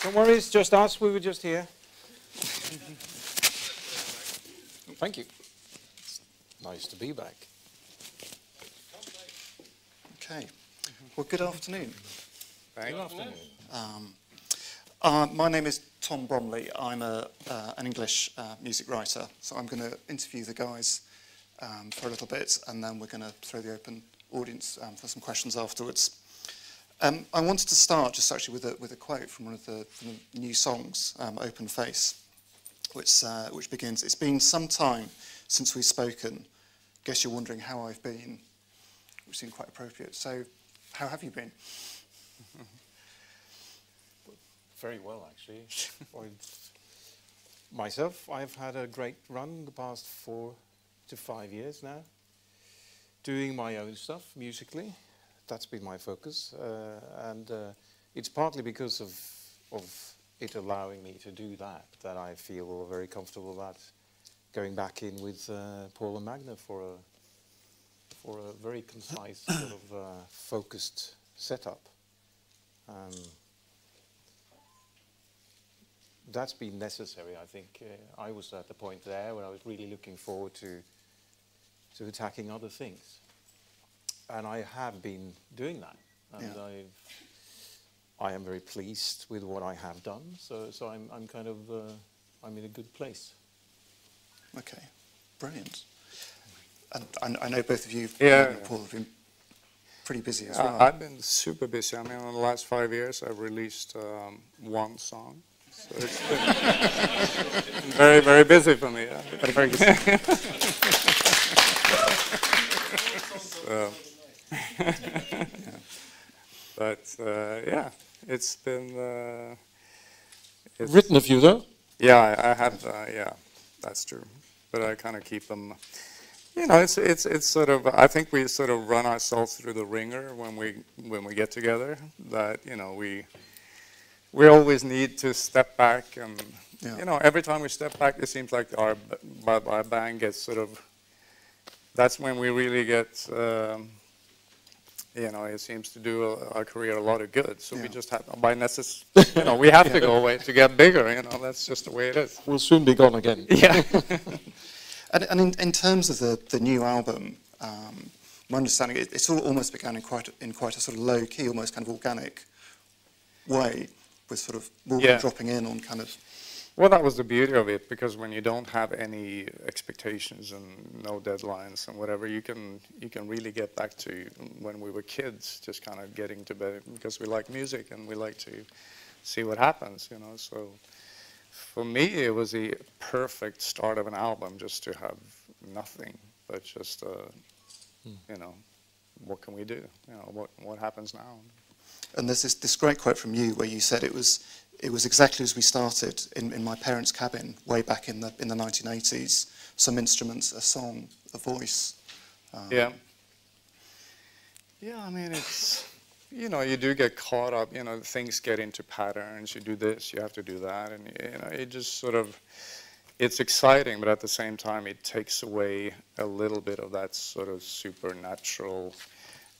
Don't worry, it's just us. We were just here. Thank you. It's nice to be back. Okay. Well, good afternoon. Good afternoon. My name is Tom Bromley. I'm an English music writer, so I'm going to interview the guys for a little bit, and then we're going to throw the open audience for some questions afterwards. I wanted to start just actually with a quote from one of the new songs, Open Face, which begins, "It's been some time since we've spoken. Guess you're wondering how I've been," which seemed quite appropriate. So, how have you been? Very well, actually. Myself, I've had a great run the past 4 to 5 years now, doing my own stuff musically. That's been my focus, and it's partly because of it allowing me to do that I feel very comfortable about going back in with Paul and Magne for a very concise sort of focused setup. That's been necessary, I think. I was at the point there where I was really looking forward to attacking other things. And I have been doing that, and yeah. I am very pleased with what I have done. So I'm kind of I'm in a good place. Okay, brilliant. And I know both of you, Paul, have been pretty busy as well. I've been super busy. I mean, in the last 5 years, I've released one song. So it's been very, very busy for me. Yeah. Very busy. So. But yeah, it's been written a few though. Yeah, I have. Yeah, that's true. But I kind of keep them. You know, it's sort of. I think we sort of run ourselves through the ringer when we get together. That we always need to step back, and you know, every time we step back, it seems like our band gets sort of. That's when we really get. You know, it seems to do our career a lot of good. So we just have, by necessity, you know, we have to go away to get bigger. You know, that's just the way it is. We'll soon be gone again. Yeah. And in terms of the new album, my understanding it sort of almost began in quite a sort of low key, almost kind of organic way, with sort of Morten dropping in on kind of. Well, that was the beauty of it, because when you don't have any expectations and no deadlines and whatever, you can really get back to when we were kids, just kind of getting to bed, because we like music and we like to see what happens, you know. So for me, it was the perfect start of an album, just to have nothing but just, you know, what can we do? You know, what happens now? And there's this great quote from you where you said it was exactly as we started in my parents' cabin way back in the 1980s. Some instruments, a song, a voice. Yeah. I mean, it's, you know, you do get caught up. You know, things get into patterns. You do this, you have to do that, and you know, it just sort of, it's exciting, but at the same time, it takes away a little bit of that sort of supernatural,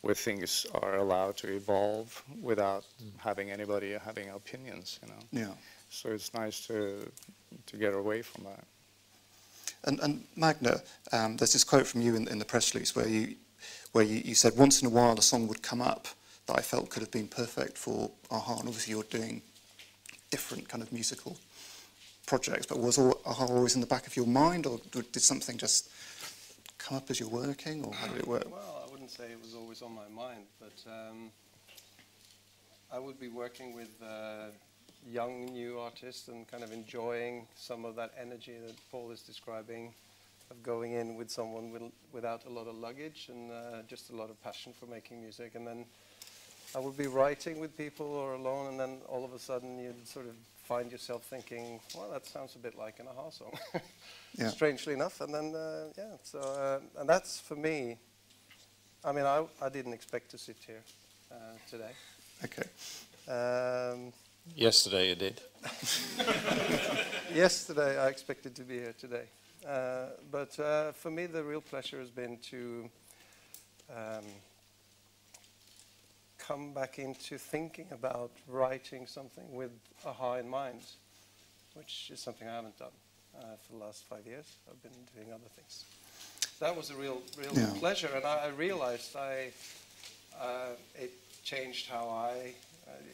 where things are allowed to evolve without having anybody having opinions, you know. Yeah. So it's nice to get away from that. And Magne, there's this quote from you in the press release where you said once in a while a song would come up that I felt could have been perfect for a-ha, and obviously you're doing different kind of musical projects, but was a-ha always in the back of your mind, or did something just come up as you're working, or how did it work? Well, I wouldn't say it was always on my mind, but I would be working with young new artists and kind of enjoying some of that energy that Paul is describing, of going in with someone without a lot of luggage and just a lot of passion for making music. And then I would be writing with people or alone, and then all of a sudden you'd sort of find yourself thinking, well, that sounds a bit like an a-ha song, strangely enough. And then, so, and that's for me, I mean, I didn't expect to sit here today. Okay. Yesterday you did. Yesterday I expected to be here today. But for me, the real pleasure has been to come back into thinking about writing something with aha in mind, which is something I haven't done for the last 5 years. I've been doing other things. That was a real pleasure, and I realized it changed how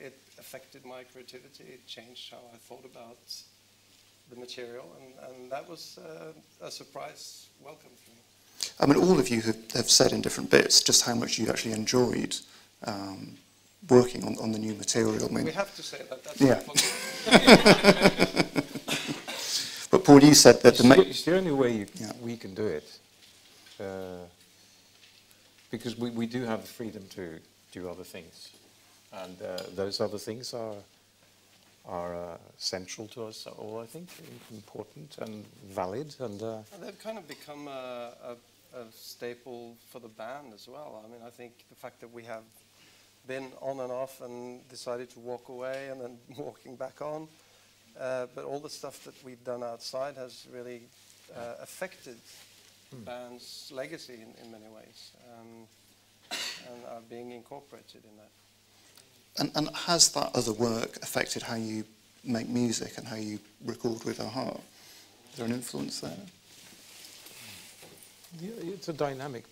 it affected my creativity. It changed how I thought about the material, and that was a surprise welcome for me. I mean, all of you have said in different bits just how much you actually enjoyed working on the new material. I mean, we have to say that. That's yeah. important. But Paul, you said that it's the only way we can do it, because we do have the freedom to do other things, and those other things are central to us all, I think, important and valid, and they've kind of become a staple for the band as well. I mean, I think the fact that we have been on and off and decided to walk away and then walking back on, but all the stuff that we've done outside has really affected the band's legacy in many ways, and are being incorporated in that. And has that other work affected how you make music and how you record with aha? Is there an influence there? Yeah, it's a dynamic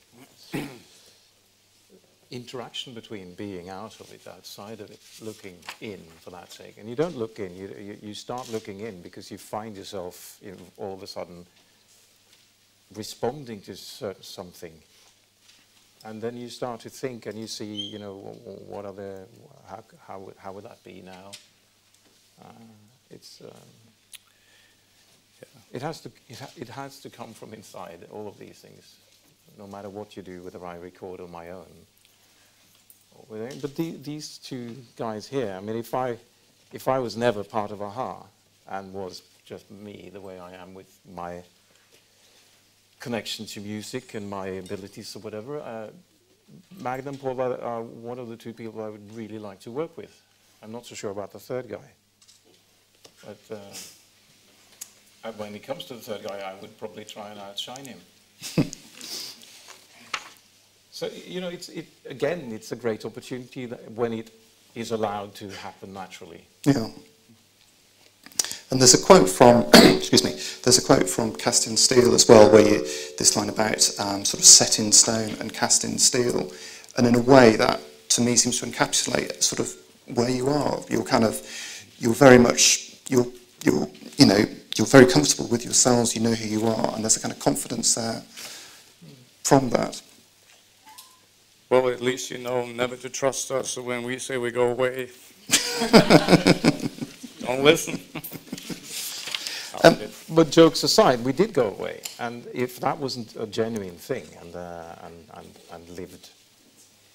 interaction between being out of it, outside of it, looking in for that sake. And you don't look in, you start looking in because you find yourself all of a sudden responding to something. And then you start to think, and you see, what are the, how would that be now? It has to come from inside. All of these things, no matter what you do, whether I record on my own. But these two guys here, I mean, if I was never part of aha and was just me, the way I am with my connection to music and my abilities or whatever, Magne and Paul are one of the two people I would really like to work with. I'm not so sure about the third guy. But when it comes to the third guy, I would probably try and outshine him. So, it's a great opportunity when it is allowed to happen naturally. Yeah. And there's a quote from, excuse me, there's a quote from Cast in Steel as well, where this line about sort of set in stone and cast in steel, and in a way that to me seems to encapsulate sort of where you are. You're very much, you're very comfortable with yourselves. You know who you are, and there's a kind of confidence there from that. Well, at least you know never to trust us. So when we say we go away, don't listen. But jokes aside, we did go away, and if that wasn't a genuine thing and lived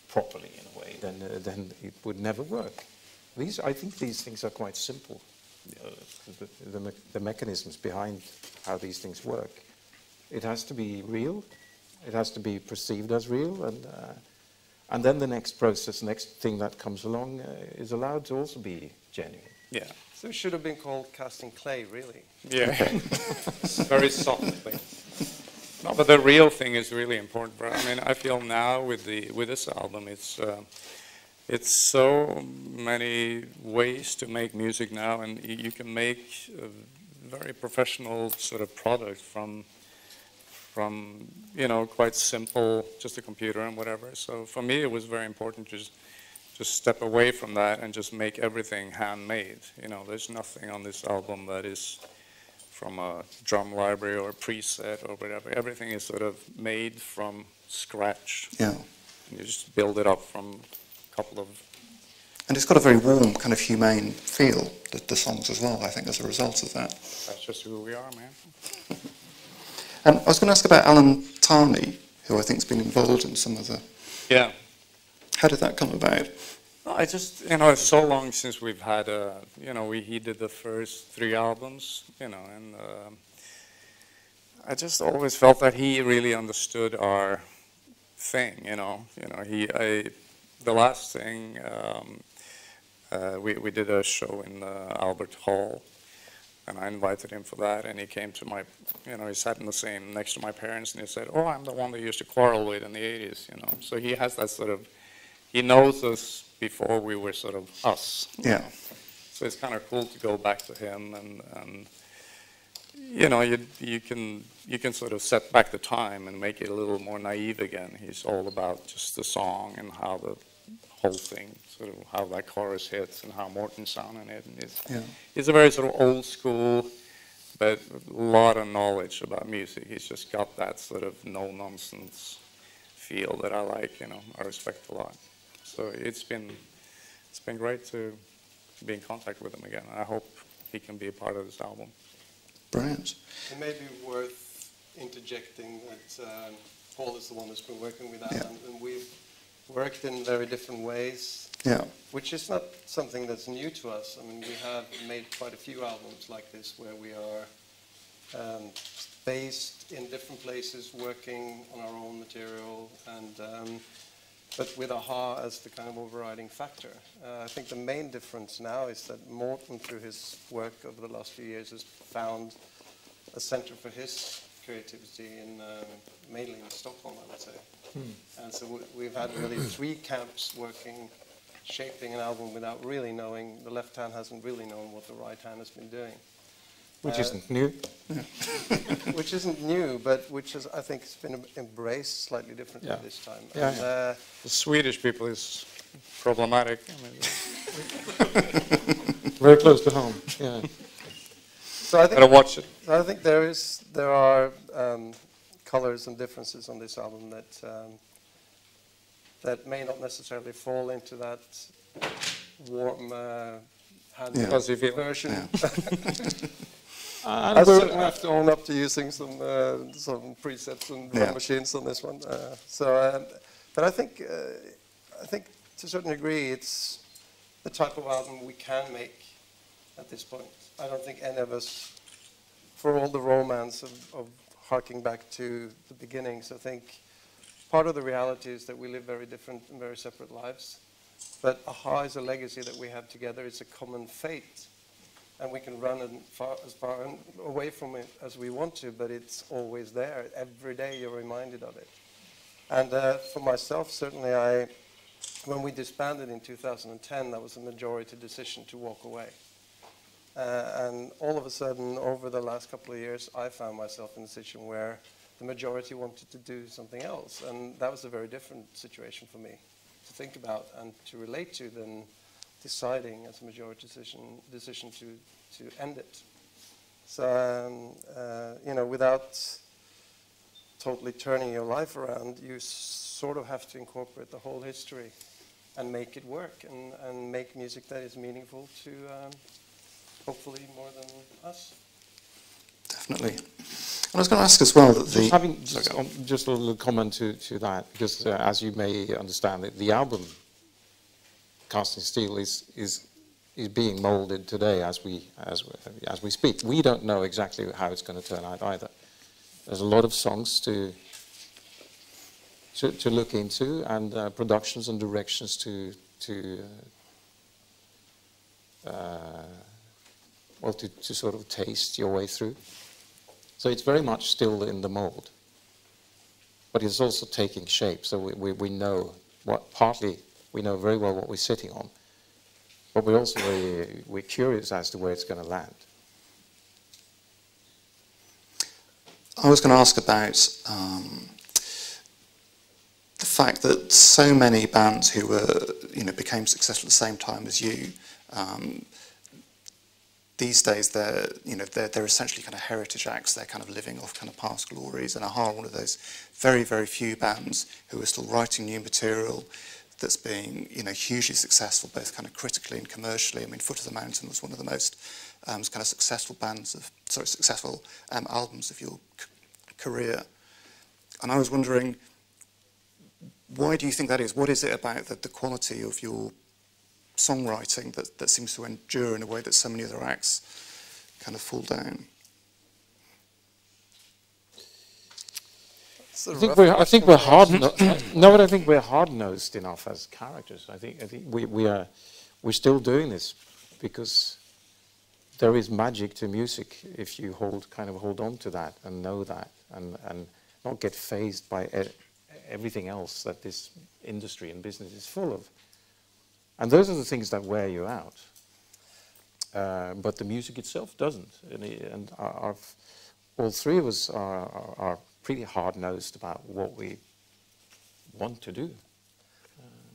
properly in a way, then it would never work. I think these things are quite simple. The mechanisms behind how these things work. It has to be real. It has to be perceived as real, and then the next process, next thing that comes along, is allowed to also be genuine. Yeah. So it should have been called Casting Clay, really. Yeah. Very softly. No, but the real thing is really important. I mean, I feel now with this album, it's so many ways to make music now, and you can make a very professional sort of product from quite simple, just a computer and whatever. So for me, it was very important to just step away from that and just make everything handmade. There's nothing on this album that is from a drum library or a preset or whatever. Everything is sort of made from scratch. Yeah. And you just build it up from a couple of... And it's got a very warm, kind of humane feel, the songs as well, I think, as a result of that. That's just who we are, man. I was going to ask about Alan Tarney, who I think has been involved in some of the... Yeah. How did that come about? I just, it's so long since we've had he did the first 3 albums, and I just always felt that he really understood our thing, the last thing, we did a show in Albert Hall, and I invited him for that, and he came to my, he sat in the same next to my parents, and he said, "Oh, I'm the one they used to quarrel with in the 80s," So he has that sort of he knows us before we were sort of us. Yeah. So it's kind of cool to go back to him, and you know, you can sort of set back the time and make it a little more naive again. He's all about just the song and how the whole thing, sort of how that chorus hits and how Morten sounded it. And he's a very sort of old school, but a lot of knowledge about music. He's just got that sort of no nonsense feel that I like. You know, I respect a lot. So it's been great to be in contact with him again. I hope he can be a part of this album. Brilliant. It may be worth interjecting that Paul is the one who's been working with Alan, and we've worked in very different ways, which is not something that's new to us. I mean, we have made quite a few albums like this where we are based in different places, working on our own material, and but with a-ha as the kind of overriding factor. I think the main difference now is that Morten, through his work over the last few years, has found a center for his creativity in mainly in Stockholm, I would say. And so we've had really 3 camps working, shaping an album without really knowing. The left hand hasn't really known what the right hand has been doing. Which isn't new. Which isn't new, but which is, I think, has been embraced slightly differently this time. The Swedish people is problematic. I mean, very close to home. Yeah. So I think gotta watch it. I think there are colors and differences on this album that may not necessarily fall into that warm fuzzy version. Yeah. I certainly have to own up to using some presets and drum machines on this one. But I think to a certain degree it's the type of album we can make at this point. I don't think any of us, for all the romance of harking back to the beginnings, I think part of the reality is that we live very different and very separate lives. But a-ha is a legacy that we have together. It's a common fate. And we can run as far away from it as we want to, but it's always there. Every day you're reminded of it. And for myself, certainly, when we disbanded in 2010, that was a majority decision to walk away. And all of a sudden, over the last couple of years, I found myself in a situation where the majority wanted to do something else. And that was a very different situation for me to think about and to relate to than deciding as a majority decision to end it. So, you know, without totally turning your life around, you sort of have to incorporate the whole history and make it work and make music that is meaningful to hopefully more than us. Definitely. And I was going to ask as well that just a little comment to that, because as you may understand, the album Casting Steel is being molded today as we speak. We don't know exactly how it's going to turn out either. There's a lot of songs to look into, and productions and directions to sort of taste your way through. So it's very much still in the mold, but it's also taking shape. So we know partly we know very well what we're sitting on, but we're also we're curious as to where it's going to land. I was going to ask about the fact that so many bands who were, became successful at the same time as you, these days they're essentially kind of heritage acts. They're kind of living off kind of past glories, and a-ha are one of those very, very few bands who are still writing new material that's being, hugely successful, both kind of critically and commercially. I mean, Foot of the Mountain was one of the most kind of successful albums of your career. And I was wondering, why do you think that is? What is it about the quality of your songwriting that seems to endure in a way that so many other acts kind of fall down? I think we're hard. No, but I think we're hard-nosed enough as characters. I think we're still doing this because there is magic to music if you hold on to that and know that and not get fazed by everything else that this industry and business is full of. And those are the things that wear you out. But the music itself doesn't. And all three of us are pretty hard-nosed about what we want to do.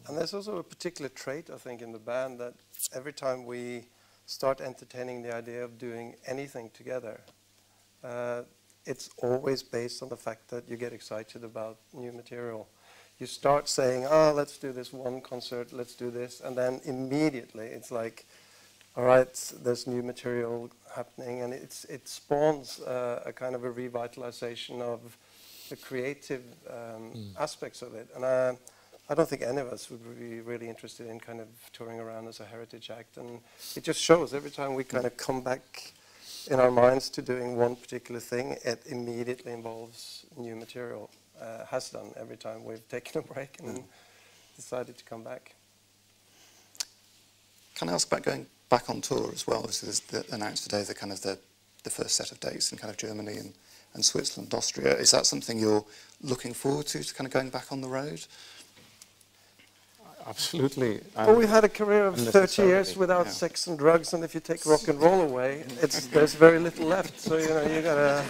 And there's also a particular trait, I think, in the band that every time we start entertaining the idea of doing anything together, it's always based on the fact that you get excited about new material. You start saying, oh, let's do this one concert, let's do this, and then immediately it's like, all right, there's new material happening, and it spawns a kind of a revitalization of the creative aspects of it. And I don't think any of us would be really interested in kind of touring around as a heritage act. And it just shows every time we kind of come back in our minds to doing one particular thing, it immediately involves new material. Has done every time we've taken a break and decided to come back. Can I ask about going back on tour as well? Obviously, there's announced today the kind of the first set of dates in kind of Germany and Switzerland, Austria. Is that something you're looking forward to kind of going back on the road? Absolutely. Well, we had a career of 30 years without sex and drugs, and if you take rock and roll away, there's very little left. So, you know, you gotta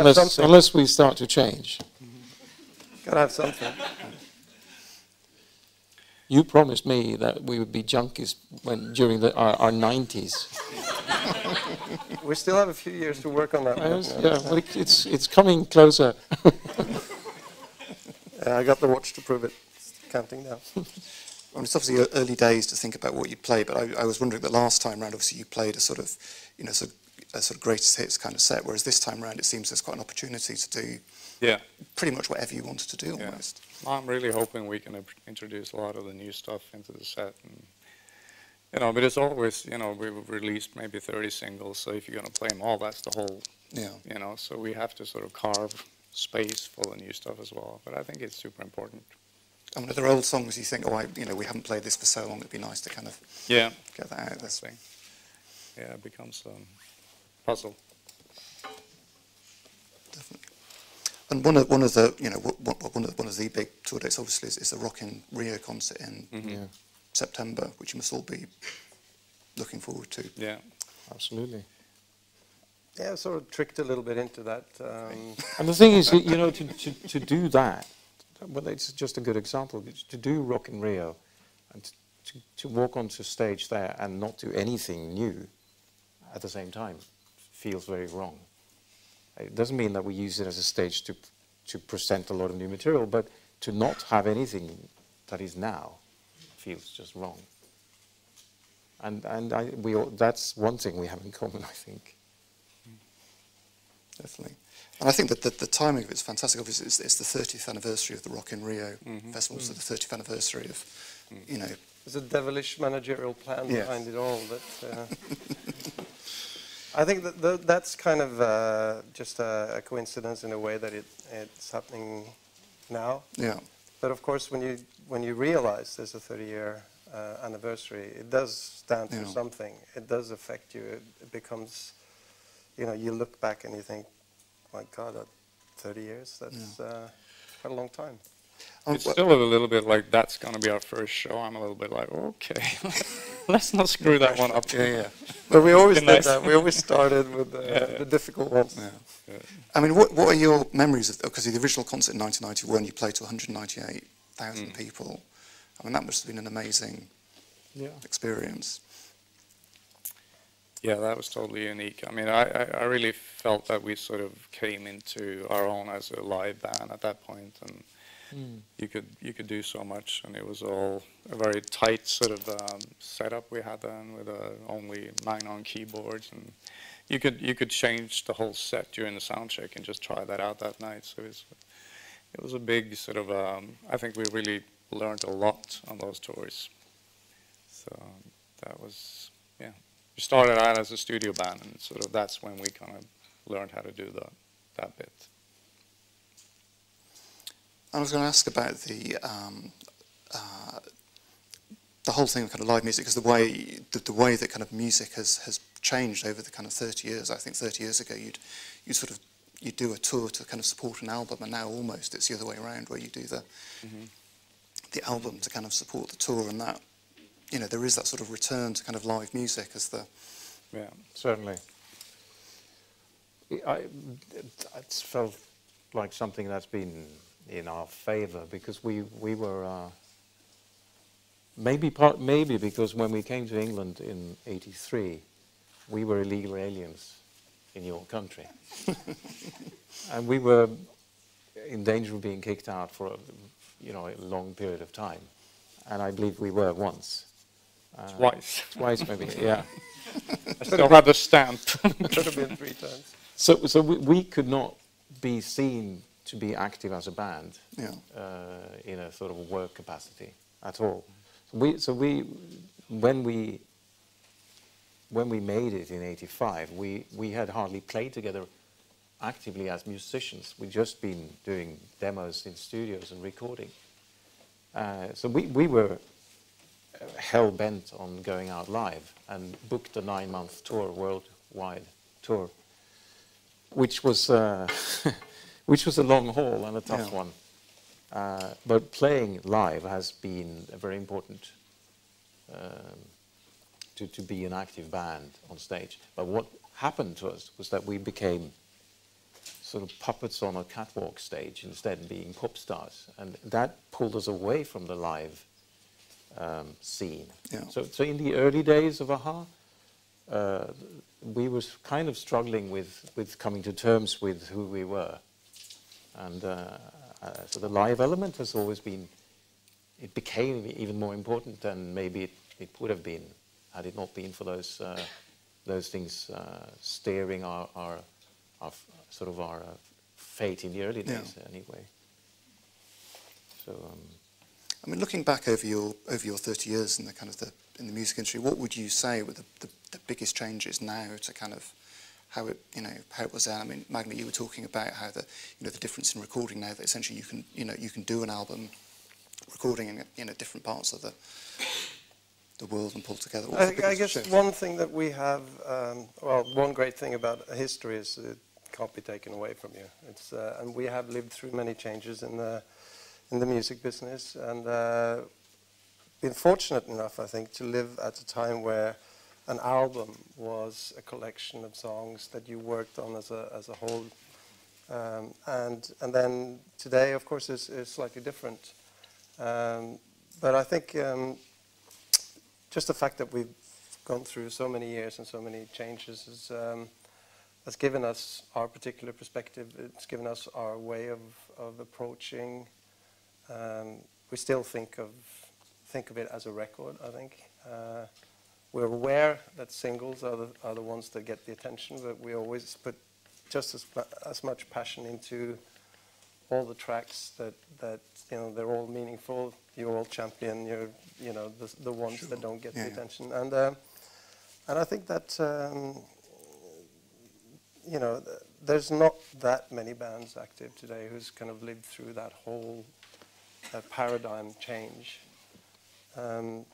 have something. Unless we start to change. Gotta have something. You promised me that we would be junkies during our 90s. We still have a few years to work on that. Yeah, well, it's coming closer. I got the watch to prove it. It's counting down. Well, it's obviously early days to think about what you play, but I was wondering that last time round, obviously you played a sort of, you know, a sort of greatest hits kind of set, whereas this time round it seems there's quite an opportunity to do pretty much whatever you wanted to do almost. I'm really hoping we can introduce a lot of the new stuff into the set. And, you know, but it's always, you know, we've released maybe 30 singles, so if you're going to play them all, that's the whole, you know, so we have to sort of carve space for the new stuff as well. But I think it's super important. I mean, are there old songs you think, oh, you know, we haven't played this for so long, it'd be nice to kind of get that out this thing? Yeah, it becomes a puzzle. Definitely. And one of the, you know, one of the big tour dates obviously is the Rock in Rio concert in September, which you must all be looking forward to. Yeah, absolutely. Yeah, sort of tricked a little bit into that. And the thing is, you know, to do that, well, it's just a good example. To do Rock in Rio and to walk onto stage there and not do anything new at the same time feels very wrong. It doesn't mean that we use it as a stage to present a lot of new material, but to not have anything that is now feels just wrong. And that's one thing we have in common, I think. Definitely. And I think that the timing of it's fantastic. Obviously, it's the 30th anniversary of the Rock in Rio festival, so the 30th anniversary of, you know... There's a devilish managerial plan behind it all. But I think that that's kind of just a coincidence in a way that it's happening now. Yeah. But of course, when you realize there's a 30-year anniversary, it does stand for something. It does affect you. It becomes... You know, you look back and you think, my God, 30 years, that's quite a long time. It's still a little bit like, that's going to be our first show. I'm a little bit like, okay, let's not screw that one up. But we always did that. We always started with the difficult ones. I mean, what are your memories of, because the original concert in 1991, you played to 198,000 people. I mean, that must have been an amazing experience. Yeah, that was totally unique. I mean, I really felt that we sort of came into our own as a live band at that point, and you could do so much, and it was all a very tight sort of setup we had then with only Magne on keyboards, and you could change the whole set during the sound check and just try that out that night. So it was a big sort of. I think we really learned a lot on those tours. So that was We started out as a studio band, and sort of that's when we kind of learned how to do that bit. I was going to ask about the whole thing of kind of live music, because the way that kind of music has changed over the kind of 30 years. I think 30 years ago you'd sort of you do a tour to kind of support an album, and now almost it's the other way around, where you do the album to kind of support the tour, and that, you know, there is that sort of return to kind of live music as the... Yeah, certainly. It's felt like something that's been in our favour, because we were maybe because when we came to England in '83, we were illegal aliens in your country, and we were in danger of being kicked out for a long period of time, and I believe we were once. Twice maybe, yeah. I still have a stamp. Could have been 3 times. So we could not be seen to be active as a band in a sort of work capacity at all. When we made it in '85, we had hardly played together actively as musicians. We'd just been doing demos in studios and recording. So we were hell-bent on going out live, and booked a 9-month tour, worldwide tour, which was which was a long haul and a tough one. But playing live has been very important to be an active band on stage. But what happened to us was that we became sort of puppets on a catwalk stage instead of being pop stars, and that pulled us away from the live scene. Yeah. So in the early days of a-ha, we were kind of struggling with coming to terms with who we were, and so the live element has always been, it became even more important than maybe it would have been had it not been for those things steering our fate in the early days anyway. So. I mean, looking back over your 30 years in the kind of in the music industry, what would you say were the biggest changes now to kind of how it was then? I mean, Magne, you were talking about how the difference in recording now, that essentially you can do an album recording in different parts of the world and pull together. I guess one thing that we have, one great thing about history is it can't be taken away from you. It's and we have lived through many changes in the music business, and been fortunate enough, I think, to live at a time where an album was a collection of songs that you worked on as a whole, and then today, of course, is slightly different. But I think just the fact that we've gone through so many years and so many changes has given us our particular perspective. It's given us our way of approaching. We still think of it as a record, I think. We're aware that singles are the ones that get the attention, but we always put just as much passion into all the tracks that they're all meaningful. You all champion the ones that don't get the attention, and I think that there's not that many bands active today who's kind of lived through that whole paradigm change.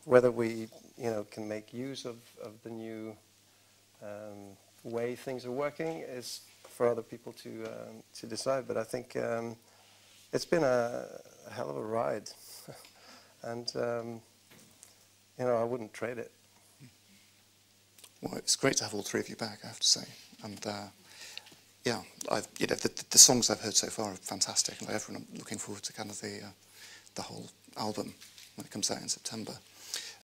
Whether we can make use of the new way things are working is for other people to decide. But I think it's been a hell of a ride, and I wouldn't trade it. Well, it's great to have all three of you back, I have to say, and the songs I've heard so far are fantastic, and everyone, I'm looking forward to kind of the whole album when it comes out in September.